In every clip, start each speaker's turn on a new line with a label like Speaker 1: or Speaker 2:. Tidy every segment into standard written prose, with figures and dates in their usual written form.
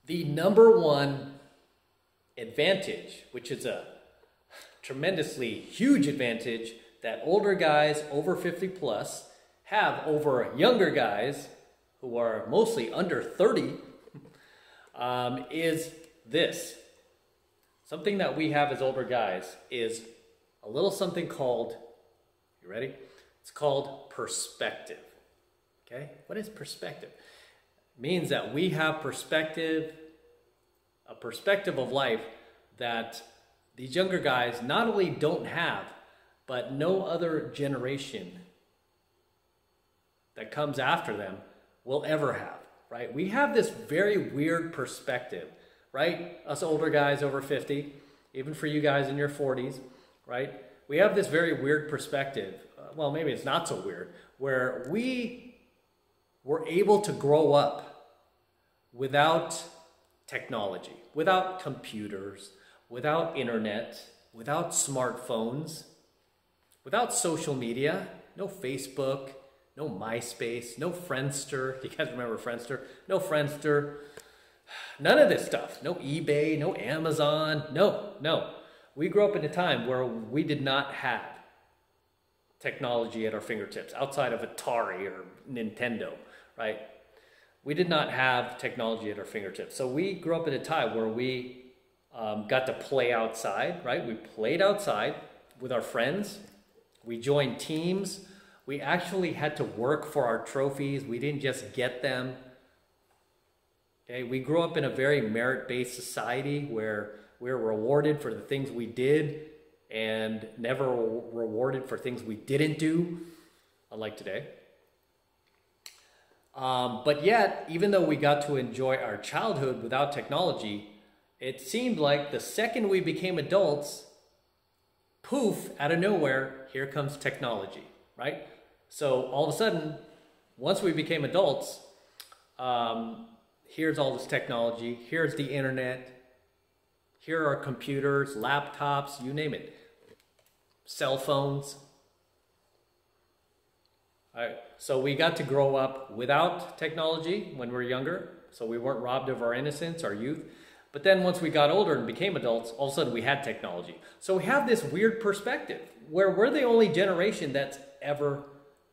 Speaker 1: The number one advantage, which is a tremendously huge advantage that older guys over 50 plus have over younger guys who are mostly under 30, is this. Something that we have as older guys is a little something called, you ready? It's called perspective. Okay? What is perspective? It means that we have perspective, a perspective of life that these younger guys not only don't have, but no other generation that comes after them will ever have, right? We have this very weird perspective, right? Us older guys over 50, even for you guys in your 40s, right? We have this very weird perspective. Well, maybe it's not so weird, where we were able to grow up without technology, without computers, without internet, without smartphones, without social media, no Facebook, no MySpace, no Friendster. You guys remember Friendster? No Friendster. None of this stuff. No eBay, no Amazon. No. We grew up in a time where we did not have technology at our fingertips outside of Atari or Nintendo, right? We did not have technology at our fingertips. So we grew up in a time where we got to play outside, right? We played outside with our friends. We joined teams. We actually had to work for our trophies. We didn't just get them. Okay, we grew up in a very merit-based society where we were rewarded for the things we did and never rewarded for things we didn't do, unlike today. But yet, even though we got to enjoy our childhood without technology, it seemed like the second we became adults, poof, out of nowhere, here comes technology, right? So all of a sudden, once we became adults, here's all this technology, here's the internet, here are computers, laptops, you name it, cell phones. All right, so we got to grow up without technology when we were younger, so we weren't robbed of our innocence, our youth. But then once we got older and became adults, all of a sudden we had technology. So we have this weird perspective where we're the only generation that's ever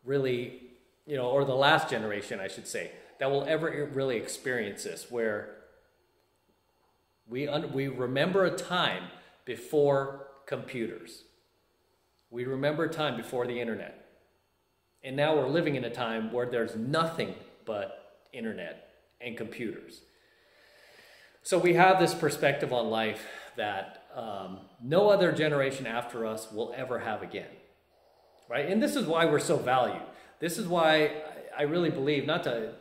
Speaker 1: really, or the last generation, I should say, that will ever really experience this, where we remember a time before computers. We remember a time before the internet. And now we're living in a time where there's nothing but internet and computers. So we have this perspective on life that no other generation after us will ever have again, right? And this is why we're so valued. This is why I really believe, not to,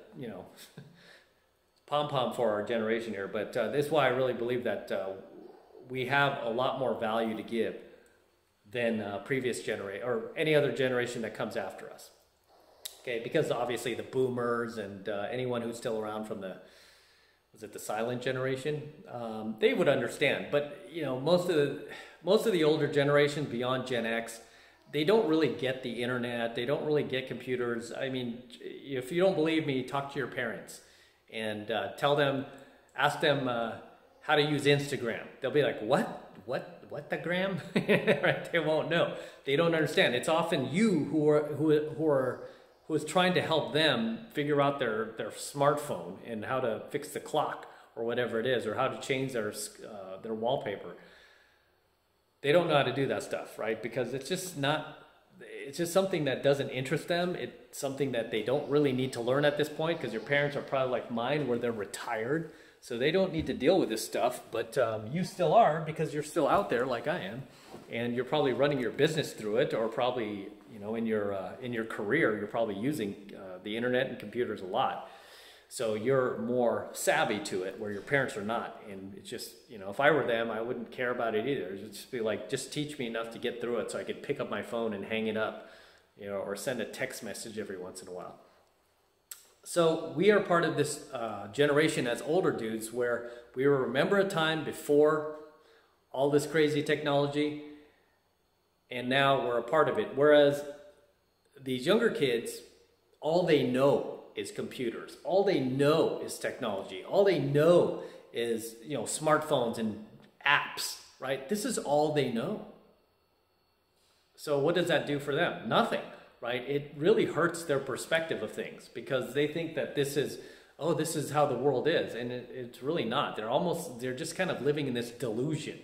Speaker 1: pom-pom for our generation here, but this is why I really believe that we have a lot more value to give than previous generation or any other generation that comes after us. Okay, because obviously the boomers and anyone who's still around from the silent generation, they would understand. But most of the older generations beyond Gen X, they don't really get the internet. They don't really get computers. I mean, if you don't believe me, talk to your parents and ask them how to use Instagram. They'll be like, what the gram? Right? They won't know. They don't understand. It's often you who is trying to help them figure out their smartphone and how to fix the clock or whatever it is, or how to change their wallpaper. They don't know how to do that stuff, right? Because it's just something that doesn't interest them. It's something that they don't really need to learn at this point, because your parents are probably like mine, where they're retired. So they don't need to deal with this stuff, but you still are, because you're still out there like I am, and you're probably running your business through it, or probably in your career you're probably using the internet and computers a lot. So you're more savvy to it, where your parents are not. And it's just, if I were them, I wouldn't care about it either. It'd just be like, just teach me enough to get through it so I could pick up my phone and hang it up, or send a text message every once in a while. So we are part of this generation as older dudes, where we remember a time before all this crazy technology, and now we're a part of it. Whereas these younger kids, all they know is computers. All they know is technology. All they know is, you know, smartphones and apps, right? This is all they know. So what does that do for them? Nothing, right? It really hurts their perspective of things because they think that this is, oh, this is how the world is. And it's really not. They're just kind of living in this delusion,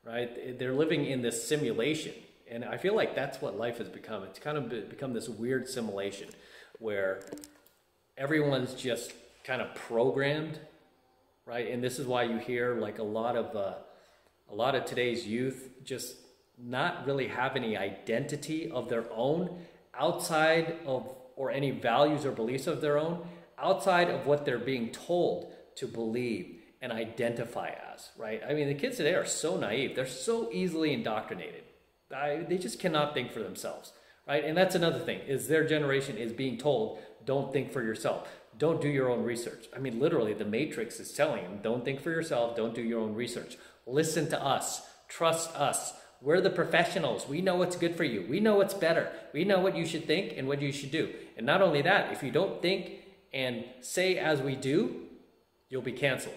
Speaker 1: right? They're living in this simulation. And I feel like that's what life has become. It's kind of become this weird simulation where everyone's just kind of programmed, right? And this is why you hear like a lot of today's youth just not really have any identity of their own outside of, or any values or beliefs of their own outside of what they're being told to believe and identify as, right? I mean, the kids today are so naive. They're so easily indoctrinated. They just cannot think for themselves, right? And that's another thing, is their generation is being told, don't think for yourself. Don't do your own research. I mean, literally, the Matrix is telling them, don't think for yourself, don't do your own research. Listen to us, trust us. We're the professionals. We know what's good for you. We know what's better. We know what you should think and what you should do. And not only that, if you don't think and say as we do, you'll be canceled.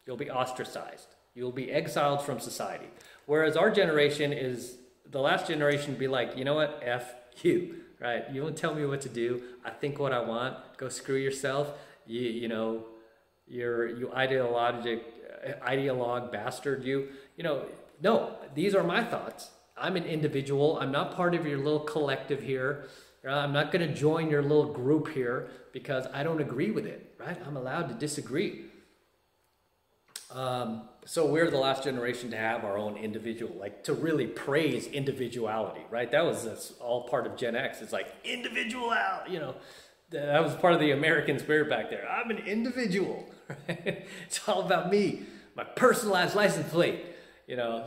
Speaker 1: You'll be ostracized. You'll be exiled from society. Whereas our generation is the last generation to be like, you know what, F you, right? You don't tell me what to do. I think what I want. Go screw yourself. You ideologue bastard, you know, no, these are my thoughts. I'm an individual. I'm not part of your little collective here. I'm not going to join your little group here because I don't agree with it, right? I'm allowed to disagree. So we're the last generation to have our own individual, like to really praise individuality, right? That's all part of Gen X. It's like individuality, you know, that was part of the American spirit back there. I'm an individual, right? It's all about me, my personalized license plate. You know,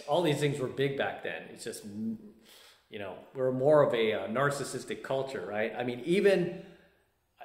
Speaker 1: all these things were big back then. It's just, you know, we're more of a narcissistic culture, right? I mean, even,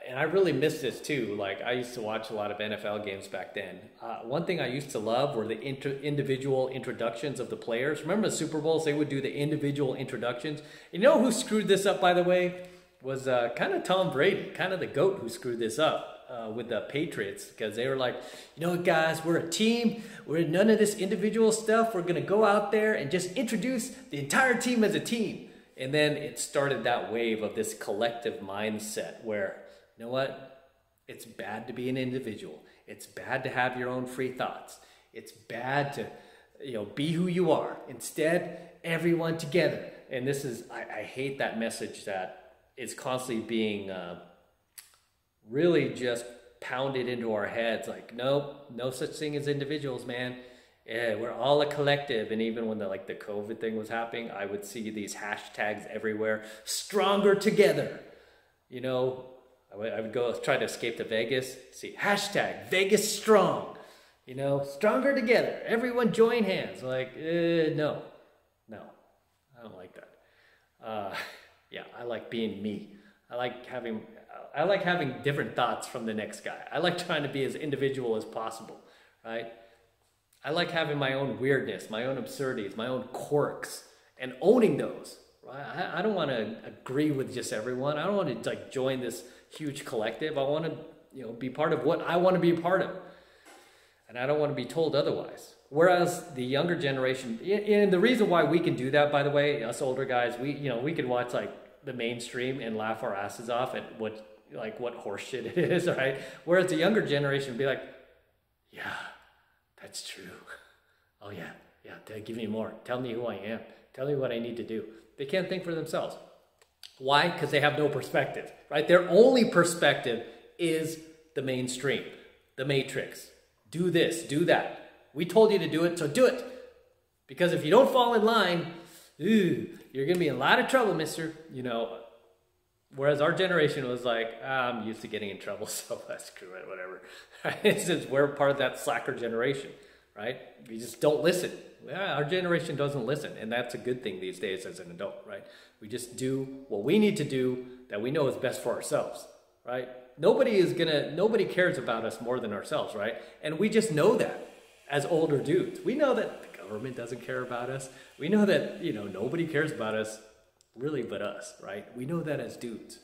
Speaker 1: and I really miss this too. Like, I used to watch a lot of NFL games back then. One thing I used to love were the individual introductions of the players. Remember the Super Bowls? They would do the individual introductions. You know who screwed this up, by the way? Was kind of Tom Brady, kind of the GOAT who screwed this up. With the Patriots, because they were like, you know what, guys, we're a team. We're none of this individual stuff. We're going to go out there and just introduce the entire team as a team. And then it started that wave of this collective mindset where, you know what? It's bad to be an individual. It's bad to have your own free thoughts. It's bad to, you know, be who you are. Instead, everyone together. And this is, I hate that message that is constantly being really just pounded into our heads like, nope, no such thing as individuals, man. Yeah, we're all a collective. And even when the COVID thing was happening, I would see these hashtags everywhere, stronger together. You know, I would go try to escape to Vegas, see hashtag Vegas strong, you know, stronger together. Everyone join hands. Like, no, I don't like that. Yeah, I like being me. I like having different thoughts from the next guy. I like trying to be as individual as possible, right? I like having my own weirdness, my own absurdities, my own quirks, and owning those, right? I don't want to agree with just everyone. I don't want to like join this huge collective. I want to, you know, be part of what I want to be a part of. And I don't want to be told otherwise. Whereas the younger generation, and the reason why we can do that, by the way, us older guys, we can watch like the mainstream and laugh our asses off at what horse shit it is, right? Whereas the younger generation would be like, yeah, that's true. Oh yeah, give me more. Tell me who I am. Tell me what I need to do. They can't think for themselves. Why? Because they have no perspective, right? Their only perspective is the mainstream, the Matrix. Do this, do that. We told you to do it, so do it. Because if you don't fall in line, you're going to be in a lot of trouble, mister, you know. Whereas our generation was like, I'm used to getting in trouble, so screw it, whatever. It's just, we're part of that slacker generation, right? We just don't listen. Yeah, our generation doesn't listen, and that's a good thing these days as an adult, right? We just do what we need to do that we know is best for ourselves, right? Nobody cares about us more than ourselves, right? And we just know that as older dudes. We know that the government doesn't care about us. We know that, you know, nobody cares about us really but us, right? We know that as dudes,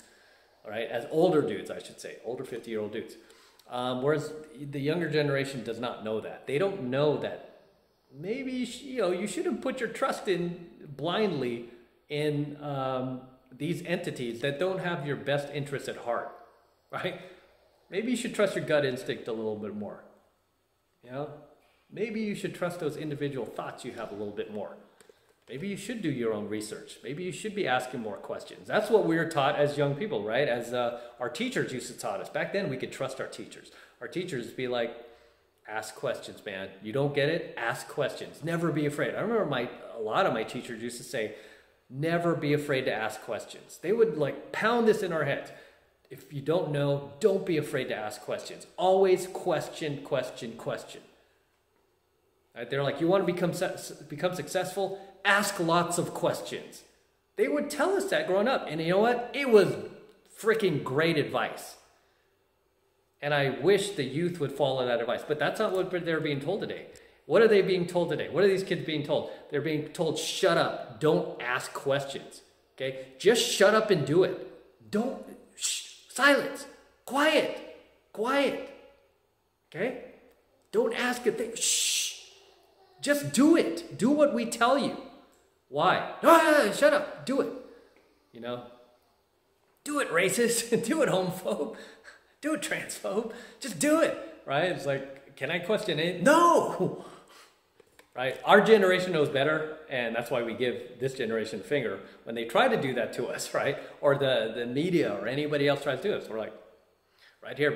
Speaker 1: all right? As older dudes, I should say, older 50-year-old dudes. Whereas the younger generation does not know that. They don't know that maybe you shouldn't put your trust in blindly in these entities that don't have your best interests at heart, right? Maybe you should trust your gut instinct a little bit more. You know, maybe you should trust those individual thoughts you have a little bit more. Maybe you should do your own research. Maybe you should be asking more questions. That's what we were taught as young people, right? As our teachers used to taught us. Back then, we could trust our teachers. Our teachers would be like, ask questions, man. You don't get it? Ask questions. Never be afraid. I remember a lot of my teachers used to say, never be afraid to ask questions. They would like pound this in our heads. If you don't know, don't be afraid to ask questions. Always question, question, question. Right? They're like, you want to become successful? Ask lots of questions. They would tell us that growing up. And you know what? It was freaking great advice. And I wish the youth would follow that advice. But that's not what they're being told today. What are they being told today? What are these kids being told? They're being told, shut up. Don't ask questions. Okay? Just shut up and do it. Don't, silence. Quiet. Quiet. Okay? Don't ask a thing. Shh. Just do it. Do what we tell you. Why? No, shut up. Do it. You know? Do it, racist. Do it, homophobe. Do it, transphobe. Just do it. Right? It's like, can I question it? No! Right? Our generation knows better, and that's why we give this generation a finger when they try to do that to us, right? Or the media or anybody else tries to do this. We're like, right here,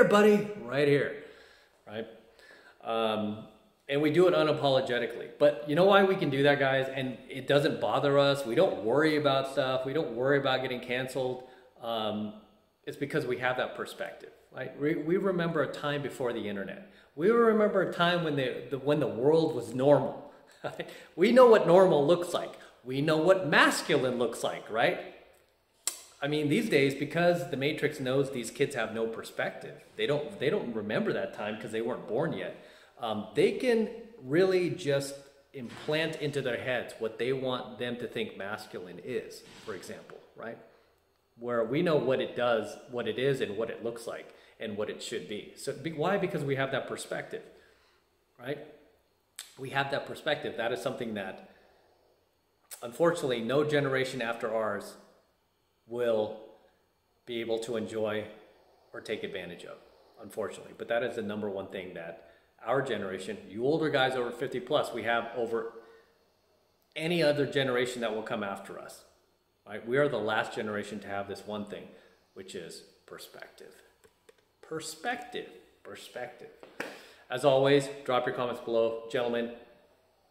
Speaker 1: buddy, right here, right? And we do it unapologetically. But you know why we can do that, guys? And it doesn't bother us. We don't worry about stuff. We don't worry about getting canceled. It's because we have that perspective, right? We remember a time before the internet. We remember a time when the world was normal. Right? We know what normal looks like. We know what masculine looks like, right? I mean, these days, because the Matrix knows these kids have no perspective, they don't remember that time because they weren't born yet. They can really just implant into their heads what they want them to think masculine is, for example, right? Where we know what it does, what it is, and what it looks like, and what it should be. So why? Because we have that perspective, right? We have that perspective. That is something that, unfortunately, no generation after ours will be able to enjoy or take advantage of, unfortunately. But that is the number one thing that our generation, you older guys over 50 plus, we have over any other generation that will come after us. Right? We are the last generation to have this one thing, which is perspective. Perspective. As always, drop your comments below. Gentlemen,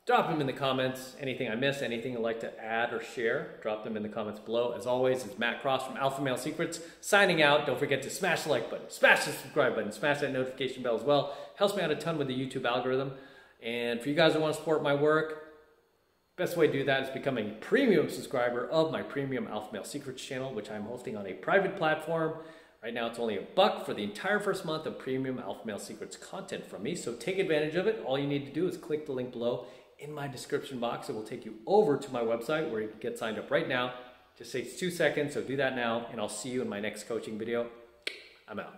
Speaker 1: drop them in the comments. Anything I missed, anything you'd like to add or share, drop them in the comments below. As always, it's Matt Cross from AlphaMaleSecrets signing out. Don't forget to smash the like button, smash the subscribe button, smash that notification bell as well. Helps me out a ton with the YouTube algorithm. And for you guys that want to support my work, best way to do that is becoming a premium subscriber of my premium AlphaMaleSecrets channel, which I'm hosting on a private platform. Right now, it's only $1 for the entire first month of premium AlphaMaleSecrets content from me. So take advantage of it. All you need to do is click the link below in my description box. It will take you over to my website where you can get signed up right now. Just takes 2 seconds, so do that now, and I'll see you in my next coaching video. I'm out.